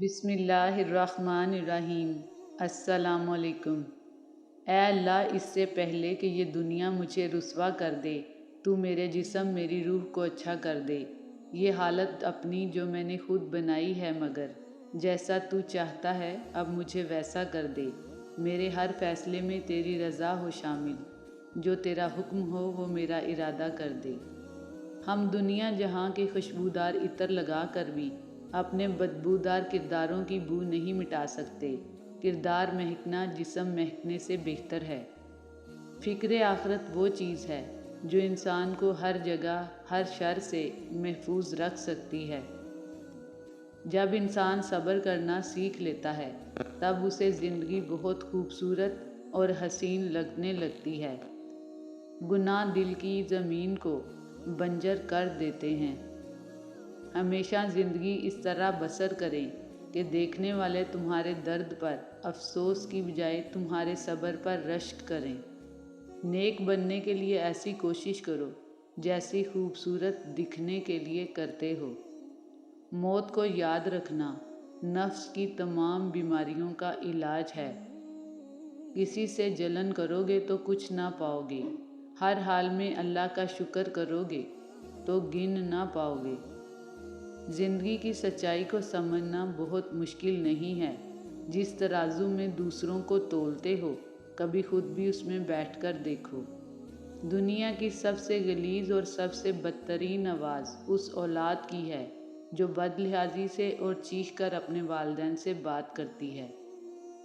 بسم اللہ الرحمن الرحیم۔ السلام علیکم۔ اے اللہ، اس سے پہلے کہ یہ دنیا مجھے رسوا کر دے، تو میرے جسم میری روح کو اچھا کر دے۔ یہ حالت اپنی جو میں نے خود بنائی ہے، مگر جیسا تو چاہتا ہے اب مجھے ویسا کر دے۔ میرے ہر فیصلے میں تیری رضا ہو شامل، جو تیرا حکم ہو وہ میرا ارادہ کر دے۔ ہم دنیا جہاں کے خوشبودار عطر لگا کر بھی اپنے بدبودار کرداروں کی بو نہیں مٹا سکتے۔ کردار مہکنا جسم مہکنے سے بہتر ہے۔ فکر آخرت وہ چیز ہے جو انسان کو ہر جگہ ہر شر سے محفوظ رکھ سکتی ہے۔ جب انسان صبر کرنا سیکھ لیتا ہے تب اسے زندگی بہت خوبصورت اور حسین لگنے لگتی ہے۔ گناہ دل کی زمین کو بنجر کر دیتے ہیں۔ ہمیشہ زندگی اس طرح بسر کریں کہ دیکھنے والے تمہارے درد پر افسوس کی بجائے تمہارے صبر پر رشک کریں۔ نیک بننے کے لیے ایسی کوشش کرو جیسی خوبصورت دکھنے کے لیے کرتے ہو۔ موت کو یاد رکھنا نفس کی تمام بیماریوں کا علاج ہے۔ کسی سے جلن کرو گے تو کچھ نہ پاؤ گے۔ ہر حال میں اللہ کا شکر کرو گے تو گن نہ پاؤ گے۔ زندگی کی سچائی کو سمجھنا بہت مشکل نہیں ہے۔ جس ترازو میں دوسروں کو تولتے ہو، کبھی خود بھی اس میں بیٹھ کر دیکھو۔ دنیا کی سب سے غلیظ اور سب سے بدترین آواز اس اولاد کی ہے جو بد لحاظی سے اور چیخ کر اپنے والدین سے بات کرتی ہے۔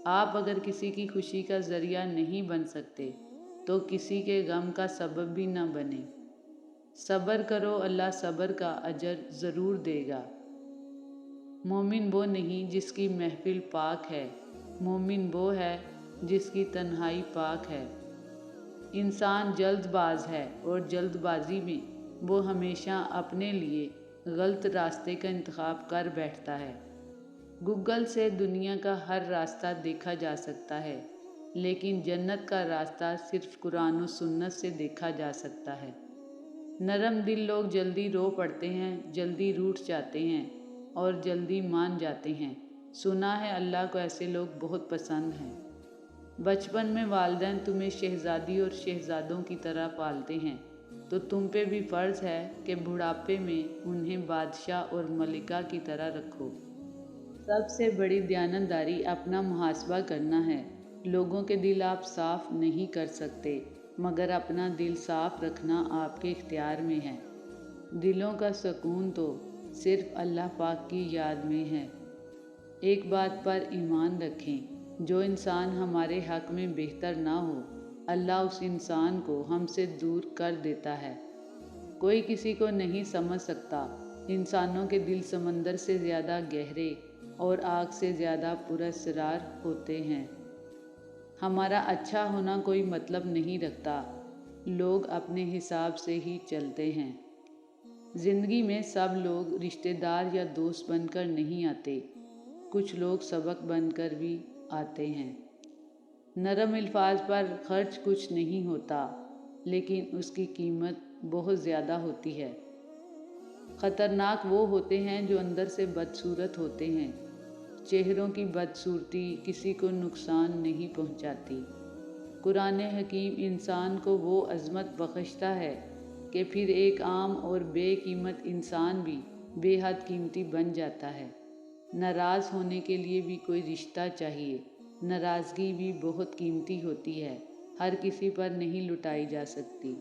آپ اگر کسی کی خوشی کا ذریعہ نہیں بن سکتے تو کسی کے غم کا سبب بھی نہ بنیں۔ صبر کرو، اللہ صبر کا اجر ضرور دے گا۔ مومن وہ نہیں جس کی محفل پاک ہے، مومن وہ ہے جس کی تنہائی پاک ہے۔ انسان جلد باز ہے اور جلد بازی میں وہ ہمیشہ اپنے لیے غلط راستے کا انتخاب کر بیٹھتا ہے۔ گوگل سے دنیا کا ہر راستہ دیکھا جا سکتا ہے، لیکن جنت کا راستہ صرف قرآن و سنت سے دیکھا جا سکتا ہے۔ نرم دل لوگ جلدی رو پڑتے ہیں، جلدی روٹھ جاتے ہیں اور جلدی مان جاتے ہیں۔ سنا ہے اللہ کو ایسے لوگ بہت پسند ہیں۔ بچپن میں والدین تمہیں شہزادی اور شہزادوں کی طرح پالتے ہیں، تو تم پہ بھی فرض ہے کہ بڑھاپے میں انہیں بادشاہ اور ملکہ کی طرح رکھو۔ سب سے بڑی دیانتداری اپنا محاسبہ کرنا ہے۔ لوگوں کے دل آپ صاف نہیں کر سکتے، مگر اپنا دل صاف رکھنا آپ کے اختیار میں ہے۔ دلوں کا سکون تو صرف اللہ پاک کی یاد میں ہے۔ ایک بات پر ایمان رکھیں، جو انسان ہمارے حق میں بہتر نہ ہو، اللہ اس انسان کو ہم سے دور کر دیتا ہے۔ کوئی کسی کو نہیں سمجھ سکتا۔ انسانوں کے دل سمندر سے زیادہ گہرے اور آگ سے زیادہ پراسرار ہوتے ہیں۔ ہمارا اچھا ہونا کوئی مطلب نہیں رکھتا، لوگ اپنے حساب سے ہی چلتے ہیں۔ زندگی میں سب لوگ رشتہ دار یا دوست بن کر نہیں آتے، کچھ لوگ سبق بن کر بھی آتے ہیں۔ نرم الفاظ پر خرچ کچھ نہیں ہوتا، لیکن اس کی قیمت بہت زیادہ ہوتی ہے۔ خطرناک وہ ہوتے ہیں جو اندر سے بدصورت ہوتے ہیں۔ چہروں کی بدصورتی کسی کو نقصان نہیں پہنچاتی۔ قرآن حکیم انسان کو وہ عظمت بخشتا ہے کہ پھر ایک عام اور بے قیمت انسان بھی بے حد قیمتی بن جاتا ہے۔ ناراض ہونے کے لیے بھی کوئی رشتہ چاہیے۔ ناراضگی بھی بہت قیمتی ہوتی ہے، ہر کسی پر نہیں لٹائی جا سکتی۔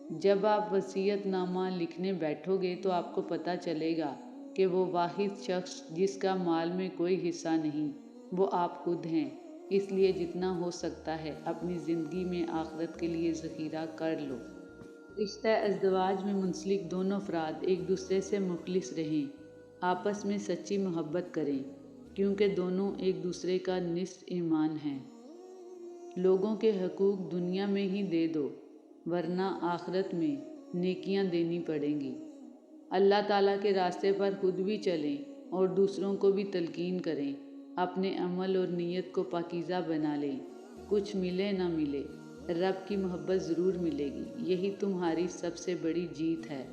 جب آپ وصیت نامہ لکھنے بیٹھو گے تو آپ کو پتہ چلے گا کہ وہ واحد شخص جس کا مال میں کوئی حصہ نہیں، وہ آپ خود ہیں۔ اس لیے جتنا ہو سکتا ہے اپنی زندگی میں آخرت کے لیے ذخیرہ کر لو۔ رشتہ ازدواج میں منسلک دونوں افراد ایک دوسرے سے مخلص رہیں، آپس میں سچی محبت کریں، کیونکہ دونوں ایک دوسرے کا نصف ایمان ہیں۔ لوگوں کے حقوق دنیا میں ہی دے دو، ورنہ آخرت میں نیکیاں دینی پڑیں گی۔ اللہ تعالیٰ کے راستے پر خود بھی چلیں اور دوسروں کو بھی تلقین کریں۔ اپنے عمل اور نیت کو پاکیزہ بنا لیں۔ کچھ ملے نہ ملے، رب کی محبت ضرور ملے گی، یہی تمہاری سب سے بڑی جیت ہے۔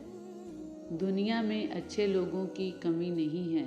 دنیا میں اچھے لوگوں کی کمی نہیں ہے،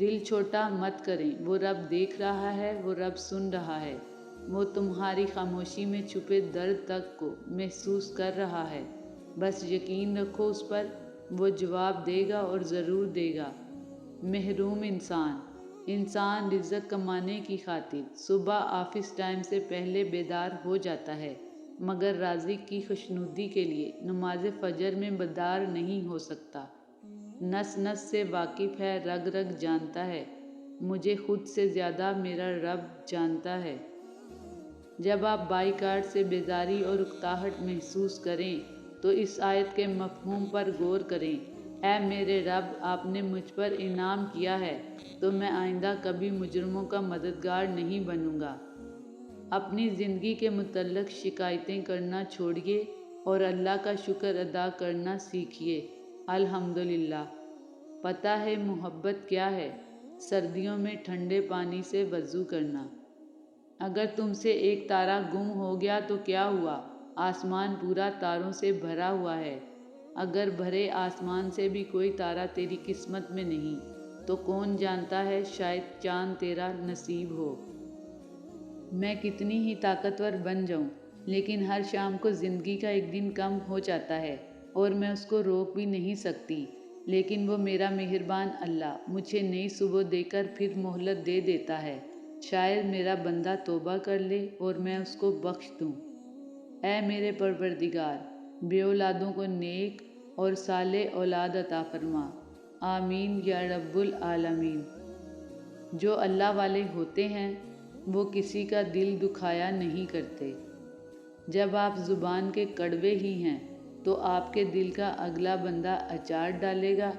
دل چھوٹا مت کریں، وہ رب دیکھ رہا ہے، وہ رب سن رہا ہے، وہ تمہاری خاموشی میں چھپے درد تک کو محسوس کر رہا ہے۔ بس یقین رکھو اس پر، وہ جواب دے گا اور ضرور دے گا۔ محروم انسان رزق کمانے کی خاطر صبح آفس ٹائم سے پہلے بیدار ہو جاتا ہے، مگر رازق کی خوشنودی کے لیے نماز فجر میں بیدار نہیں ہو سکتا۔ نس نس سے واقف ہے، رگ رگ جانتا ہے، مجھے خود سے زیادہ میرا رب جانتا ہے۔ جب آپ بائیکاٹ سے بیزاری اور اکتاہٹ محسوس کریں تو اس آیت کے مفہوم پر غور کریں۔ اے میرے رب، آپ نے مجھ پر انعام کیا ہے تو میں آئندہ کبھی مجرموں کا مددگار نہیں بنوں گا۔ اپنی زندگی کے متعلق شکایتیں کرنا چھوڑیے اور اللہ کا شکر ادا کرنا سیکھیے۔ الحمدللہ۔ پتہ ہے محبت کیا ہے؟ سردیوں میں ٹھنڈے پانی سے وضو کرنا۔ اگر تم سے ایک تارا گم ہو گیا تو کیا ہوا؟ آسمان پورا تاروں سے بھرا ہوا ہے۔ اگر بھرے آسمان سے بھی کوئی تارا تیری قسمت میں نہیں تو کون جانتا ہے، شاید چاند تیرا نصیب ہو۔ میں کتنی ہی طاقتور بن جاؤں، لیکن ہر شام کو زندگی کا ایک دن کم ہو جاتا ہے اور میں اس کو روک بھی نہیں سکتی، لیکن وہ میرا مہربان اللہ مجھے نئی صبح دے کر پھر مہلت دے دیتا ہے۔ شاید میرا بندہ توبہ کر لے اور میں اس کو بخش دوں۔ اے میرے پروردگار، بے اولادوں کو نیک اور صالح اولاد عطا فرما۔ آمین یا رب العالمین۔ جو اللہ والے ہوتے ہیں وہ کسی کا دل دکھایا نہیں کرتے۔ جب آپ زبان کے کڑوے ہی ہیں تو آپ کے دل کا اگلا بندہ اچار ڈالے گا۔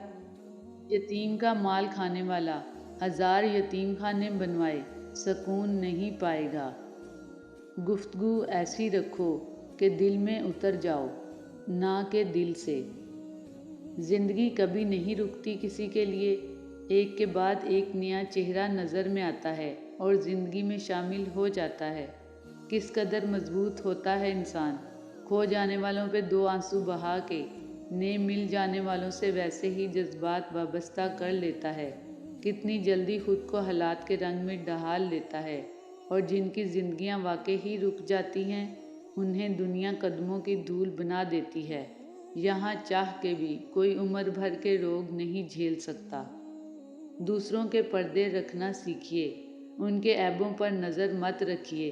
یتیم کا مال کھانے والا 1000 یتیم خانے بنوائے سکون نہیں پائے گا۔ گفتگو ایسی رکھو کہ دل میں اتر جاؤ، نہ کہ دل سے۔ زندگی کبھی نہیں رکتی کسی کے لیے، ایک کے بعد ایک نیا چہرہ نظر میں آتا ہے اور زندگی میں شامل ہو جاتا ہے۔ کس قدر مضبوط ہوتا ہے انسان، کھو جانے والوں پہ 2 آنسو بہا کے نئے مل جانے والوں سے ویسے ہی جذبات وابستہ کر لیتا ہے۔ کتنی جلدی خود کو حالات کے رنگ میں ڈھال لیتا ہے، اور جن کی زندگیاں واقع ہی رک جاتی ہیں انہیں دنیا قدموں کی دھول بنا دیتی ہے۔ یہاں چاہ کے بھی کوئی عمر بھر کے روگ نہیں جھیل سکتا۔ دوسروں کے پردے رکھنا سیکھیے، ان کے عیبوں پر نظر مت رکھیے،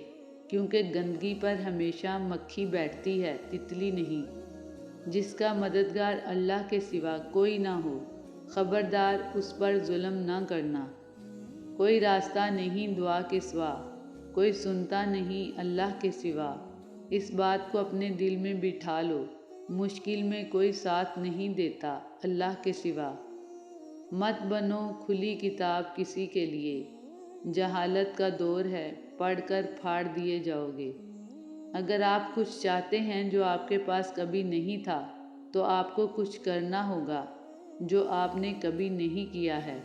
کیونکہ گندگی پر ہمیشہ مکھی بیٹھتی ہے، تتلی نہیں۔ جس کا مددگار اللہ کے سوا کوئی نہ ہو، خبردار اس پر ظلم نہ کرنا۔ کوئی راستہ نہیں دعا کے سوا، کوئی سنتا نہیں اللہ کے سوا۔ اس بات کو اپنے دل میں بٹھا لو، مشکل میں کوئی ساتھ نہیں دیتا اللہ کے سوا۔ مت بنو کھلی کتاب کسی کے لیے، جہالت کا دور ہے، پڑھ کر پھاڑ دیے جاؤ گے۔ اگر آپ کچھ چاہتے ہیں جو آپ کے پاس کبھی نہیں تھا تو آپ کو کچھ کرنا ہوگا جو آپ نے کبھی نہیں کیا ہے۔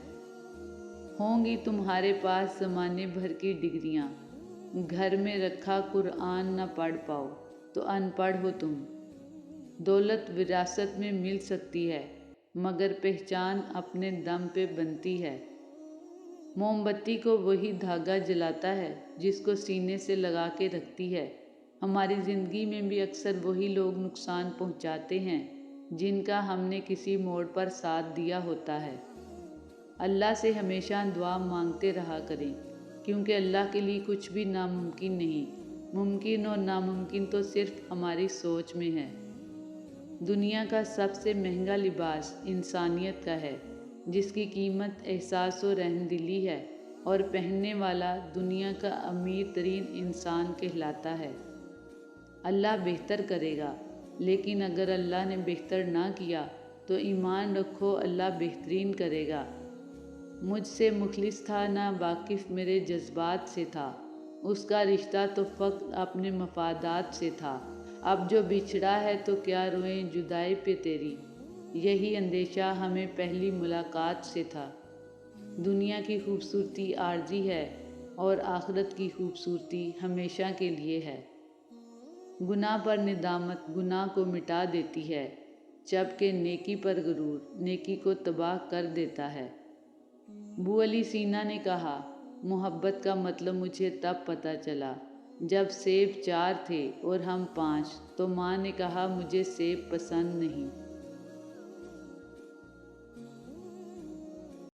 ہوں گی تمہارے پاس زمانے بھر کی ڈگریاں، گھر میں رکھا قرآن نہ پڑھ پاؤ تو ان پڑھ ہو تم۔ دولت وراثت میں مل سکتی ہے، مگر پہچان اپنے دم پہ بنتی ہے۔ موم بتی کو وہی دھاگا جلاتا ہے جس کو سینے سے لگا کے رکھتی ہے۔ ہماری زندگی میں بھی اکثر وہی لوگ نقصان پہنچاتے ہیں جن کا ہم نے کسی موڑ پر ساتھ دیا ہوتا ہے۔ اللہ سے ہمیشہ دعا مانگتے رہا کریں، کیونکہ اللہ کے لیے کچھ بھی ناممکن نہیں۔ ممکن اور ناممکن تو صرف ہماری سوچ میں ہے۔ دنیا کا سب سے مہنگا لباس انسانیت کا ہے، جس کی قیمت احساس و رحمدلی ہے، اور پہننے والا دنیا کا امیر ترین انسان کہلاتا ہے۔ اللہ بہتر کرے گا، لیکن اگر اللہ نے بہتر نہ کیا تو ایمان رکھو اللہ بہترین کرے گا۔ مجھ سے مخلص تھا نہ واقف میرے جذبات سے تھا، اس کا رشتہ تو فقط اپنے مفادات سے تھا۔ اب جو بچھڑا ہے تو کیا روئیں جدائی پہ تیری، یہی اندیشہ ہمیں پہلی ملاقات سے تھا۔ دنیا کی خوبصورتی عارضی ہے اور آخرت کی خوبصورتی ہمیشہ کے لیے ہے۔ گناہ پر ندامت گناہ کو مٹا دیتی ہے، جبکہ نیکی پر غرور نیکی کو تباہ کر دیتا ہے۔ ابو علی سینا نے کہا، محبت کا مطلب مجھے تب پتہ چلا جب سیب 4 تھے اور ہم 5، تو ماں نے کہا مجھے سیب پسند نہیں۔